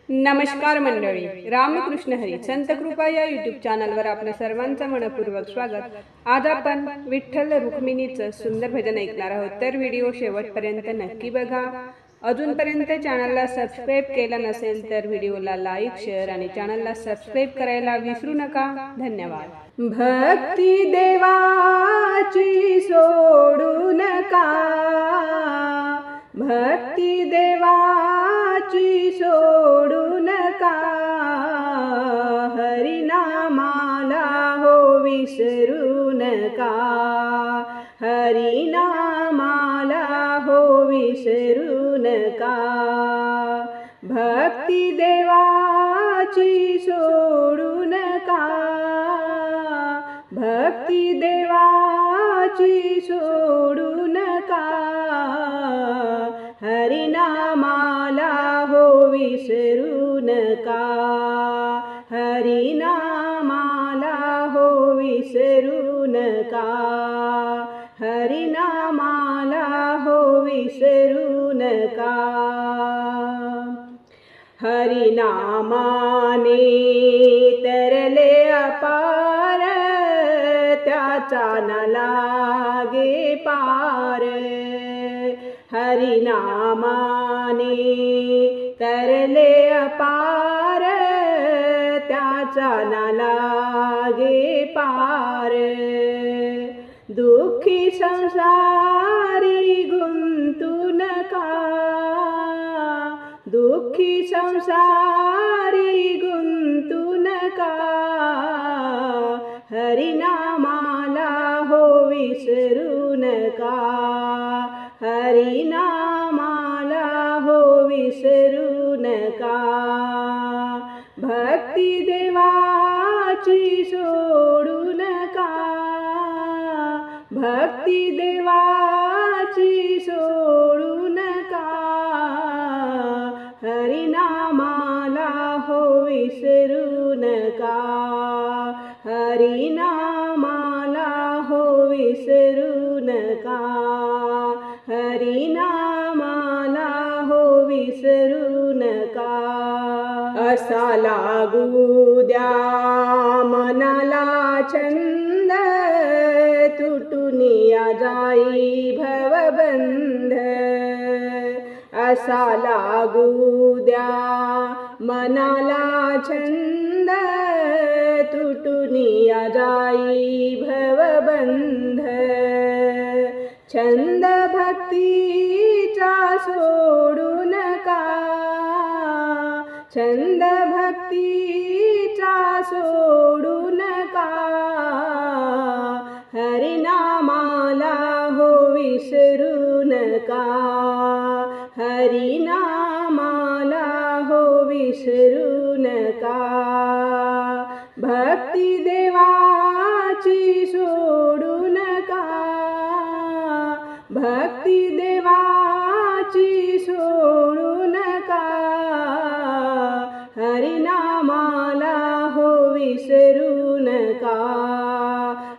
नमस्कार मंडळी, रामकृष्ण हरी संत कृपा या यूट्यूब चॅनलवर आपल्या सर्वांचं मनपूर्वक स्वागत। आज आपण विठ्ठल रुक्मिणीचं सुंदर भजन ऐकणार आहोत, तर व्हिडिओ शेवटपर्यंत नक्की बघा। अजूनपर्यंत चॅनलला सबस्क्राइब केलं नसेल तर व्हिडिओला लाईक, शेअर आणि चॅनलला सबस्क्राइब करायला विसरू नका। धन्यवाद। भक्ती देवाची सोडू नका, भक्ती देवाची सोडू नका, हरिनामाला हो विसरू नका, हरिनामाला हो विसरू नका। भक्ती देवाची सोडू नका, भक्ती देवाची सोडू नका, हरिनामाला हो विसरू नका, हरिनामाला हो विसरू नका, हरिनामाला हो विसरू नका। हरिनामाने तरले अपार, त्याचा न लागे पार, हरिनामाने तरले अपार, त्याचा न लागे पार। दुःखी संसारी गुंतू नका, दुःखी संसारी गुंतू नका, हरिनामाला हो विसरू नका, हरिनामाला हो विसरू नका। भक्ती देवाची सोडू नका, भक्ती देवाची सोडू नका, हरिनामाला हो विसरू नका, हरिनामाला हो विसरू नका, हरिनामाला हो विसरू नका। असा लागू द्या मनाला छंद, तुटुनिया जाई भवबंध, असा लागू द्या मनाला छंद, तुटुनिया जाई भवबंध। छंद भक्तीचा सोडू नका, छंद भक्तीचा सोडू नका, हरिनामाला हो विसरू नका, हरिनामाला हो विसरू नका। भक्ती देवाची सोडू नका, भक्ती देवाची सोडू नका, हरिनामाला हो विसरू नका,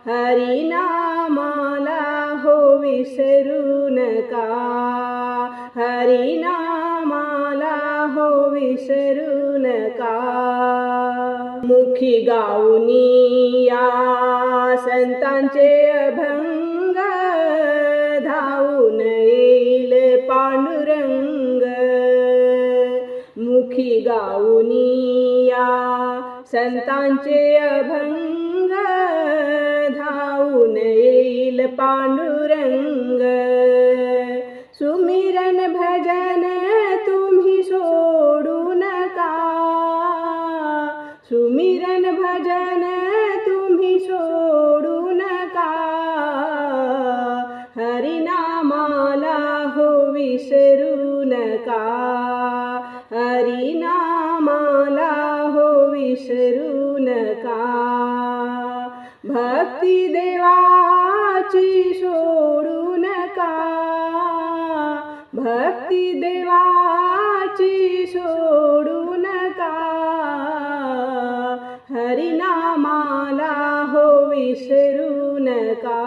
हरिनामाला हो विसरू नका, हरिनामाला हो विसरू नका। मुखी गाऊनी या संतांचे अभंग, धावून येईल पांडुरंग, मुखी गाऊनी या संतांचे अभंग, धावून येईल पांडुरंग। सुमिरन भजन तुम्ही सोडू नका, सुमिरन भजन तुम्ही सोडू नका, हरिनामाला हो विसरू नका, हरिनामाला हो विसरू नका। भक्ती देवाची सोडू नका, भक्ती देवाची सोडू नका, हरिनामाला हो विसरू नका,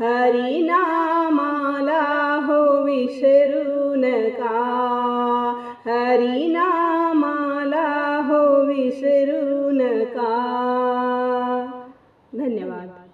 हरिनामाला हो विसरू नका, हरिनाम विसरू नका. धन्यवाद.